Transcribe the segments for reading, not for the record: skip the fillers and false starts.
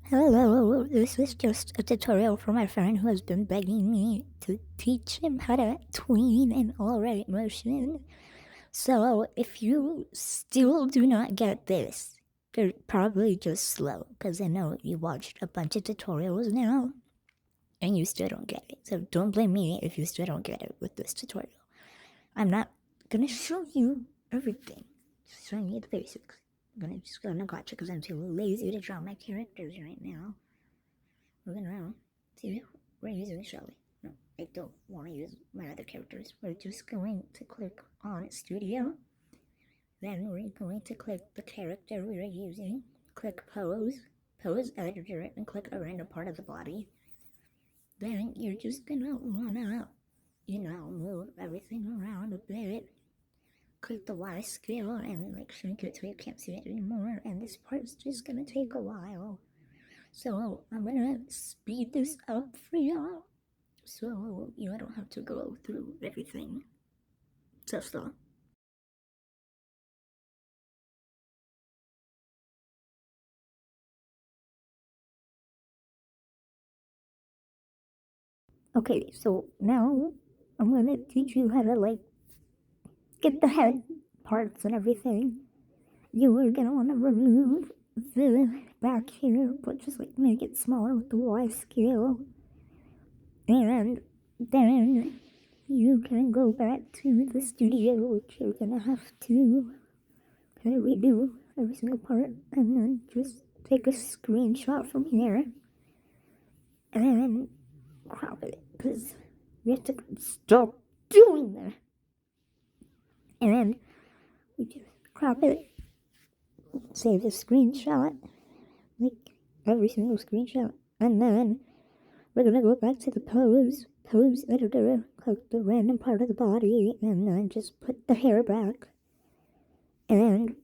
Hello, this is just a tutorial for my friend who has been begging me to teach him how to tween in all right motion. So, if you still do not get this, you're probably just slow, because I know you watched a bunch of tutorials now, and you still don't get it. So don't blame me if you still don't get it with this tutorial. I'm not gonna show you everything, just showing you the basics. I'm just gonna gotcha because I'm too lazy to draw my characters right now. Moving around. See, we're using Shelly. No, I don't want to use my other characters. We're just going to click on Studio. Then we're going to click the character we're using. Click Pose, Pose Editor, and click a random part of the body. Then you're just gonna wanna, move everything around a bit. Click the Y scale and shrink it so you can't see it anymore. And this part's just gonna take a while. So I'm gonna speed this up for y'all, so you don't have to go through everything. So. Okay, so now I'm gonna teach you how to get the head parts and everything. You are gonna wanna remove the back here, but just make it smaller with the Y scale. And then you can go back to the studio, which you're gonna have to kind of redo every single part, and then just take a screenshot from here and then crop it, because we have to stop doing that. And then we just crop it, save the screenshot, every single screenshot, and then we're gonna go back to the pose editor, click the random part of the body, and then just put the hair back, and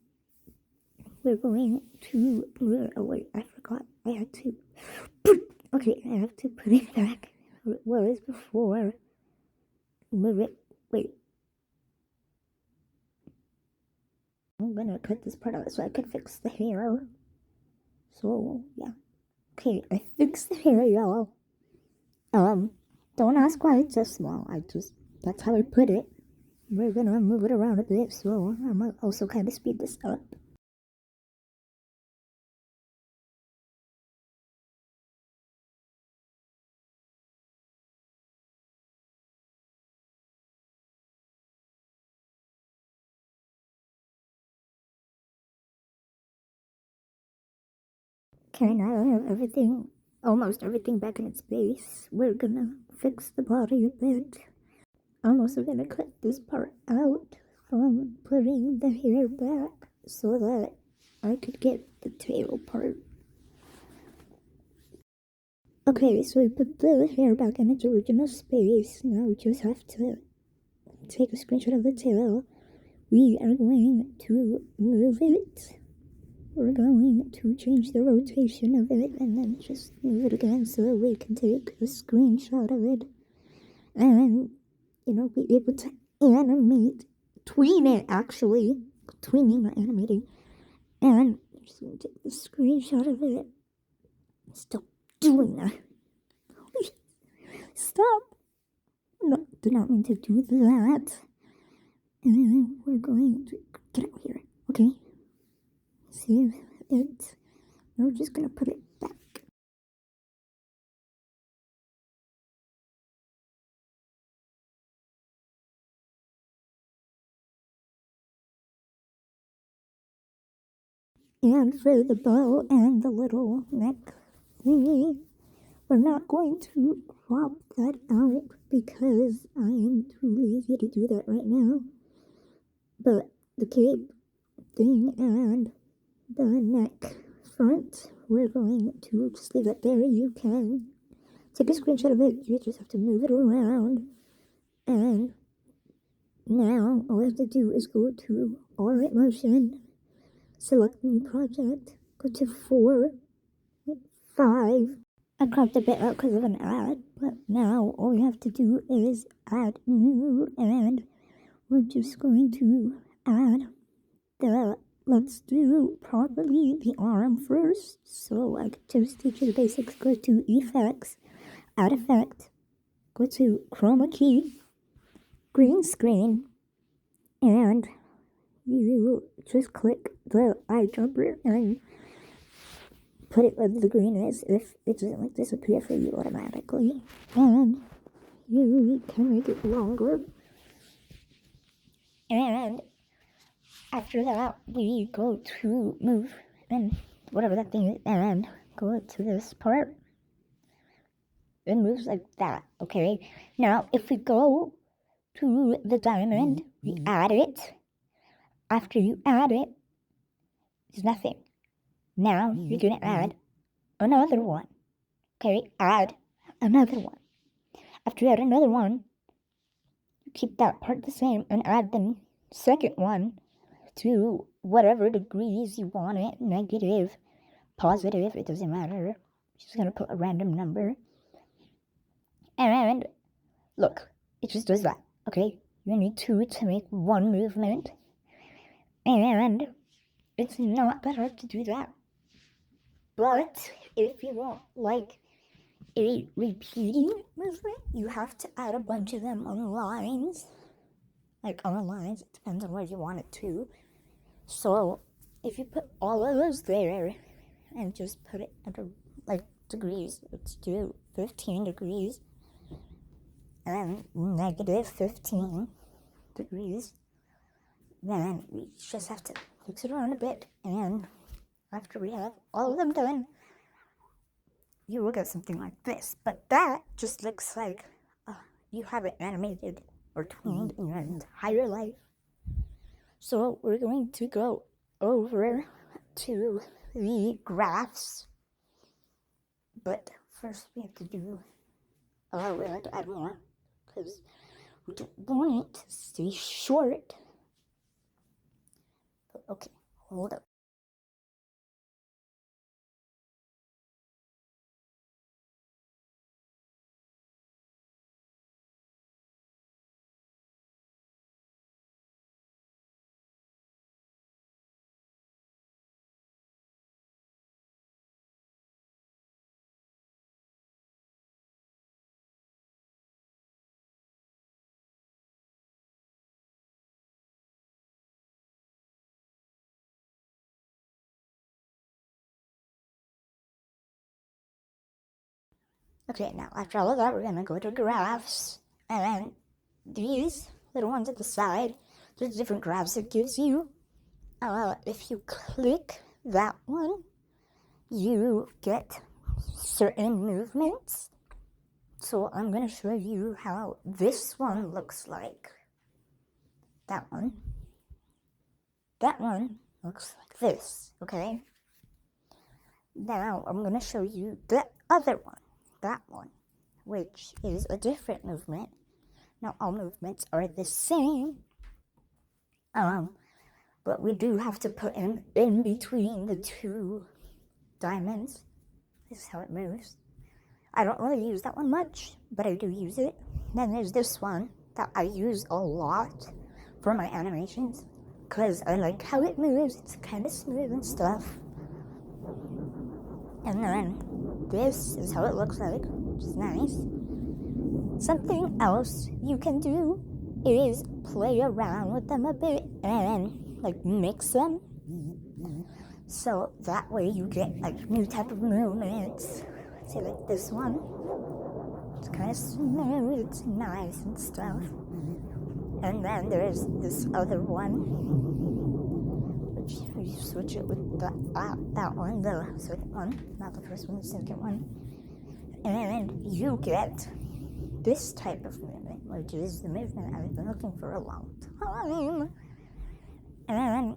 we're going to, oh wait, I forgot, I have to put it back where it was before. Move it, wait. I'm gonna cut this part out so I can fix the hair. So, yeah. Okay, I fixed the hair, y'all. Don't ask why it's so small. That's how I put it. We're gonna move it around a bit, so I'm also kind of speed this up. Okay, now I have almost everything back in its place. We're gonna fix the body a bit. I'm also gonna cut this part out from putting the hair back so that I could get the tail part. Okay, so we put the hair back in its original space. Now we just have to take a screenshot of the tail. We are going to move it. We're going to change the rotation of it and then just move it again so that we can take a screenshot of it. And, be able to tween it actually. Tweening, not animating. And I'm just going to take the screenshot of it. Stop doing that. Stop. No, do not mean to do that. And then we're going to get out here, okay? Save it. We're just gonna put it back. And for the bow and the little neck thingy, we're not going to crop that out because I am too lazy to do that right now. But the cape thing and the neck front, we're going to just leave it there. You can take a screenshot of it. You just have to move it around. And now all we have to do is go to Alright Motion, select new project, go to 4, 5. I cropped a bit out because of an ad, but now all we have to do is add new, and we're just going to add the let's do probably the arm first. So I could just teach you the basics. Go to effects, add effect, go to chroma key, green screen, and you just click the eye jumper and put it where the green is if it doesn't like disappear for you automatically. And you can make it longer. And after that, we go to move and whatever that thing is, and go to this part. It moves like that, okay? Now, if we go to the diamond, we add it. After you add it, there's nothing. Now, you're gonna add another one. Okay, add another one. After you add another one, you keep that part the same and add the second one to whatever degrees you want it, negative, positive, it doesn't matter. Just gonna put a random number. And look, it just does that, okay? You need two to make one movement. And it's not that hard to do that. But if you want, like, a repeating movement, you have to add a bunch of them on lines. Like, on the lines, it depends on where you want it to. So, if you put all of those there, and just put it under, like, degrees, let's do 15 degrees, and negative 15 degrees, then we just have to fix it around a bit, and after we have all of them done, you will get something like this. But that just looks like you haven't animated or tweened in your entire life. So we're going to go over to the graphs, but first we have to do we have to add more because we don't want it to stay short. But okay, hold up. Okay, now after all of that, we're gonna go to graphs, and then these little ones at the side, there's different graphs it gives you. If you click that one, you get certain movements. So I'm gonna show you how this one looks like. That one looks like this, okay? Now I'm gonna show you the other one, that one, which is a different movement. Now all movements are the same, but we do have to put in between the two diamonds. This is how it moves. I don't really use that one much, but I do use it. Then there's this one that I use a lot for my animations because I like how it moves. It's kind of smooth and stuff. And then this is how it looks like, which is nice. Something else you can do is play around with them a bit and like mix them. So that way you get like new type of movements. Say like this one. It's kind of smooth, it's nice and stuff. And then there's this other one, which you switch it with that one, the second one, not the first one, the second one. And you get this type of movement, which is the movement I've been looking for a long time. And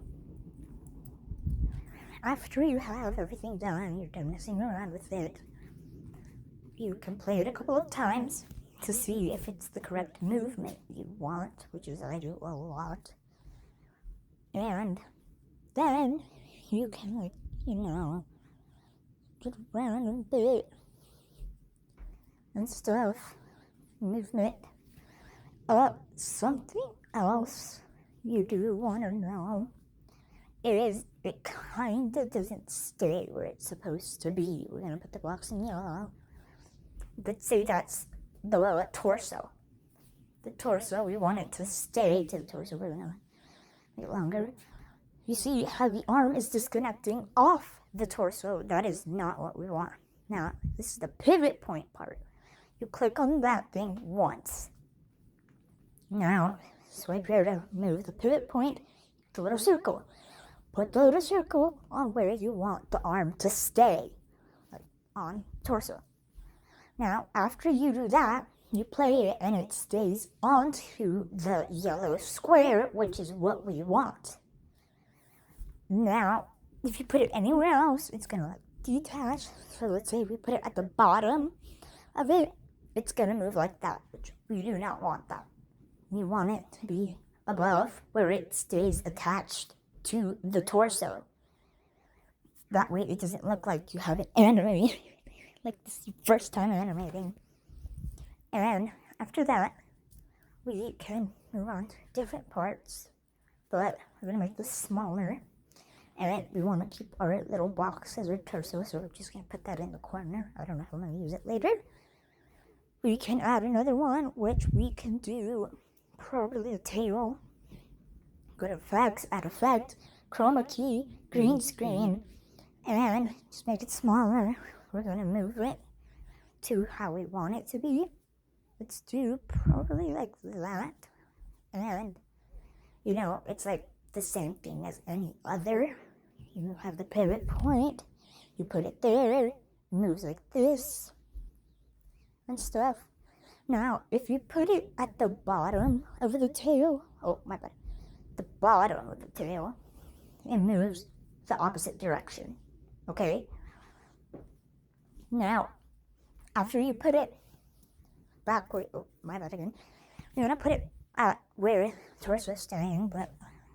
after you have everything done, you're done messing around with it, you can play it a couple of times to see if it's the correct movement you want, which is I do a lot. And then you can, like, get around a bit and stuff. Movement. Something else you do want to know it kind of doesn't stay where it's supposed to be. We're going to put the blocks in yellow. Let's say that's the torso. The torso, we want it to stay to the torso. We're going to make it longer. You see how the arm is disconnecting off the torso? That is not what we want. Now, this is the pivot point part. You click on that thing once. Now, swipe here to move the pivot point, the little circle. Put the little circle on where you want the arm to stay, like on torso. Now, after you do that, you play it and it stays onto the yellow square, which is what we want. Now, if you put it anywhere else, it's gonna like detach. So let's say we put it at the bottom of it, it's gonna move like that, which we do not want that. We want it to be above where it stays attached to the torso. That way it doesn't look like you have it animated, like this is your first time animating. And after that, we can move on to different parts, but we're gonna make this smaller. And we want to keep our little box as our torso, so we're just going to put that in the corner. I don't know if I'm going to use it later. We can add another one, which we can do probably a tail. Go to effects, add effect, chroma key, green screen, and just make it smaller. We're going to move it to how we want it to be. Let's do probably like that. And, you know, it's like the same thing as any other. You have the pivot point, you put it there, it moves like this, and stuff. Now, if you put it at the bottom of the tail, oh, my bad, the bottom of the tail, it moves the opposite direction, okay? Now, after you put it backward, oh, my bad again, you're gonna put it at where the torso is staying, but,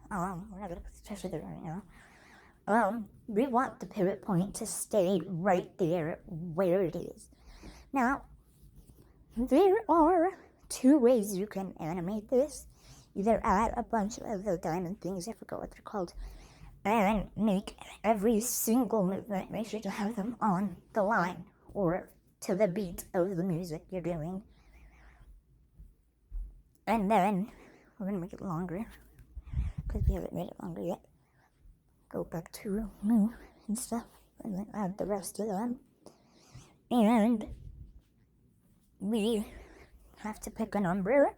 we're not gonna put the torso there right now. We want the pivot point to stay right there where it is. Now, there are two ways you can animate this. Either add a bunch of the diamond things, I forgot what they're called, and make every single movement, make sure to have them on the line or to the beat of the music you're doing. And then, we're going to make it longer, because we haven't made it longer yet. Go back to new and stuff, and then add the rest of them. And we have to pick a number.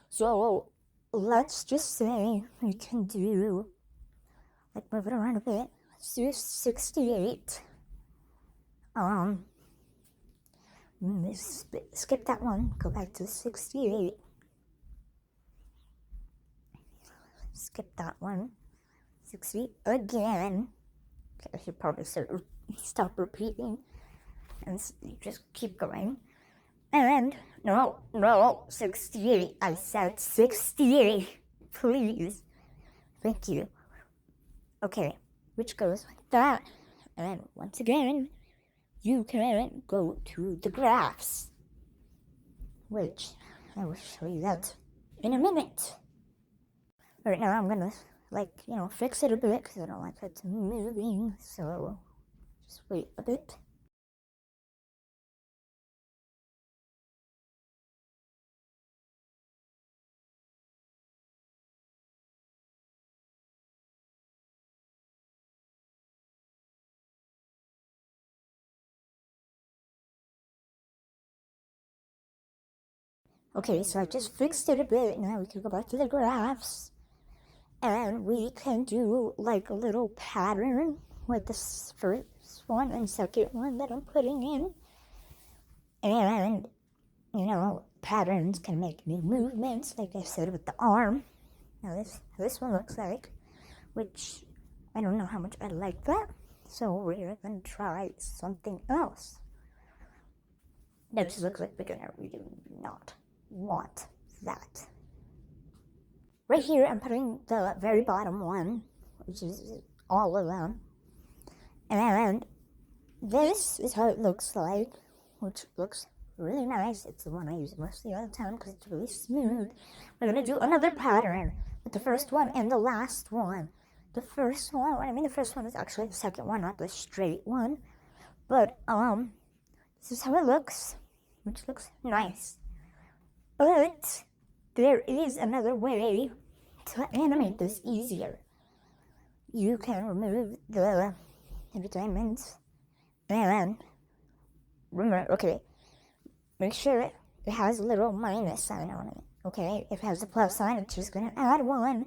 So let's just say we can do, like, move it around a bit. Let's do 68. Skip that one. Go back to 68. Skip that one. 60 again. Okay, I should probably stop repeating and just keep going. And no, 68. I said 68. Please. Thank you. Okay, which goes like that. And once again, you can go to the graphs, which I will show you that in a minute. Right now, I'm gonna fix it a bit because I don't like it moving, so just wait a bit. Okay, so I just fixed it a bit. Now we can go back to the graphs. And we can do like a little pattern with this first one and second one that I'm putting in. And, patterns can make new movements, like I said with the arm. Now this one looks like, which I don't know how much I like that. So we're going to try something else. That just looks like beginner. We do not want that. Right here, I'm putting the very bottom one, which is all of them. And this is how it looks like, which looks really nice. It's the one I use mostly all the time because it's really smooth. We're going to do another pattern with the first one and the last one. the first one. I mean, the first one is actually the second one, not the straight one. But, this is how it looks, which looks nice. But there is another way to animate this easier. You can remove the diamonds and remember, okay, make sure it has a little minus sign on it. Okay, if it has a plus sign, it's just gonna add one.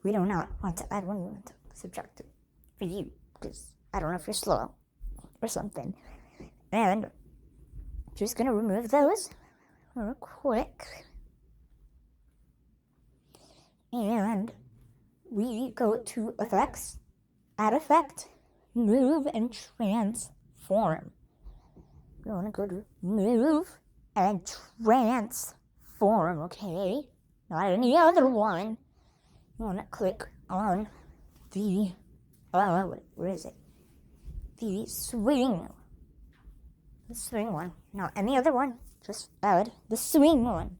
We do not want to add one, we want to subtract it for you, because I don't know if you're slow or something. And just gonna remove those real quick. And we go to effects, add effect, move and transform. You wanna go to move and transform, okay? Not any other one. You wanna click on the, where is it? The swing. The swing one, not any other one. Just add the swing one.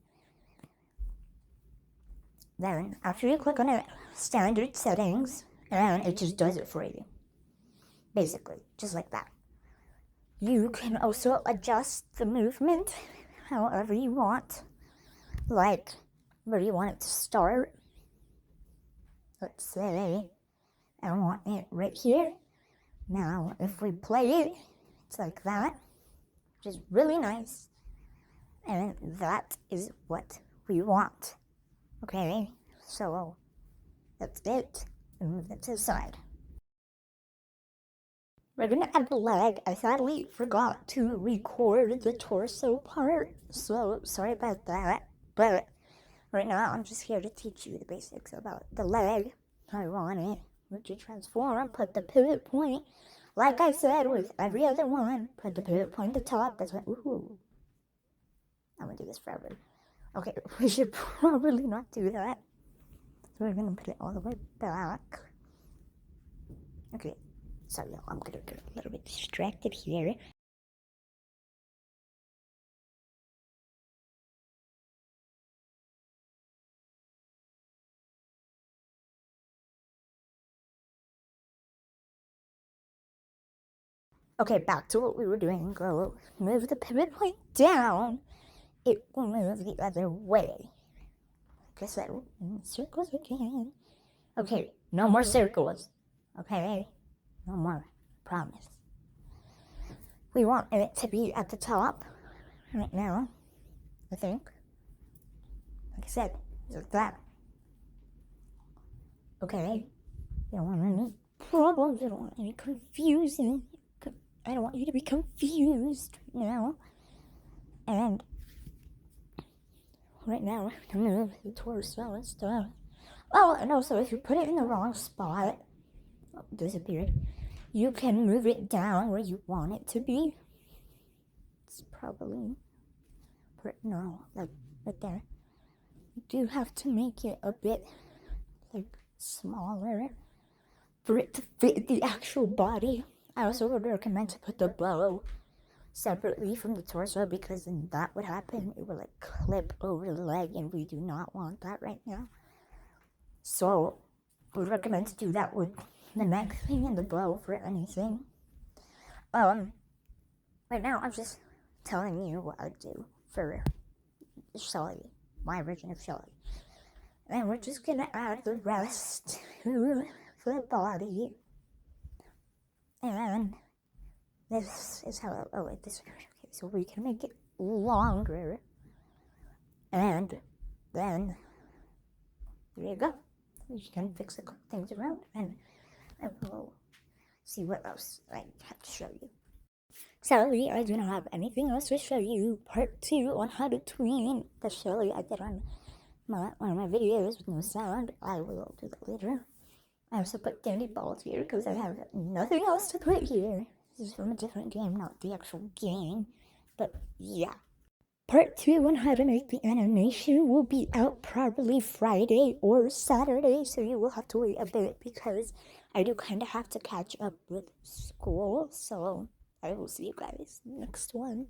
Then, after you click on it, standard settings, and it just does it for you. Basically, just like that. You can also adjust the movement however you want. Like, where you want it to start. Let's say I want it right here. Now, if we play it, it's like that, which is really nice. And that is what we want. Okay, so that's it. Move it to the side. We're gonna add the leg. I sadly forgot to record the torso part, so sorry about that. But right now, I'm just here to teach you the basics about the leg. I want it. Would you transform? Put the pivot point, like I said with every other one. Put the pivot point at the top. That's what. Ooh. I'm gonna do this forever. Okay, we should probably not do that. So we're gonna put it all the way back. Okay, sorry y'all, I'm gonna get a little bit distracted here. Okay, back to what we were doing. Go move the pivot point down. It will move the other way. Like I said, circles again. Okay, no more circles. Okay, no more. Promise. We want it to be at the top right now, I think. Like I said, like that. Okay, you don't want any problems. I don't want any confusion. I don't want you to be confused, you know? And right now, I'm gonna move the torso and stuff. Oh, and also, if you put it in the wrong spot, disappeared, you can move it down where you want it to be. It's probably, no, like, right there. You do have to make it a bit, like, smaller for it to fit the actual body. I also would recommend to put the bow separately from the torso, because then that would happen. It would like clip over the leg, and we do not want that right now. So I would recommend to do that with the neck thing and the bow for anything. Right now I'm just telling you what I do for Shelly, my version of Shelly. And we're just gonna add the rest to the body. And this is how, this, okay, so we can make it longer. And then, there you go. You can fix a couple things around, and we'll see what else I have to show you. Sadly, I do not have anything else to show you. Part 2 on how to tween the Shelly I did on one of my videos with no sound. I will do that later. I also put candy balls here because I have nothing else to put here. This is from a different game, not the actual game. But yeah. Part 2 on how to make the animation will be out probably Friday or Saturday, so you will have to wait a bit because I do kind of have to catch up with school. So I will see you guys next one.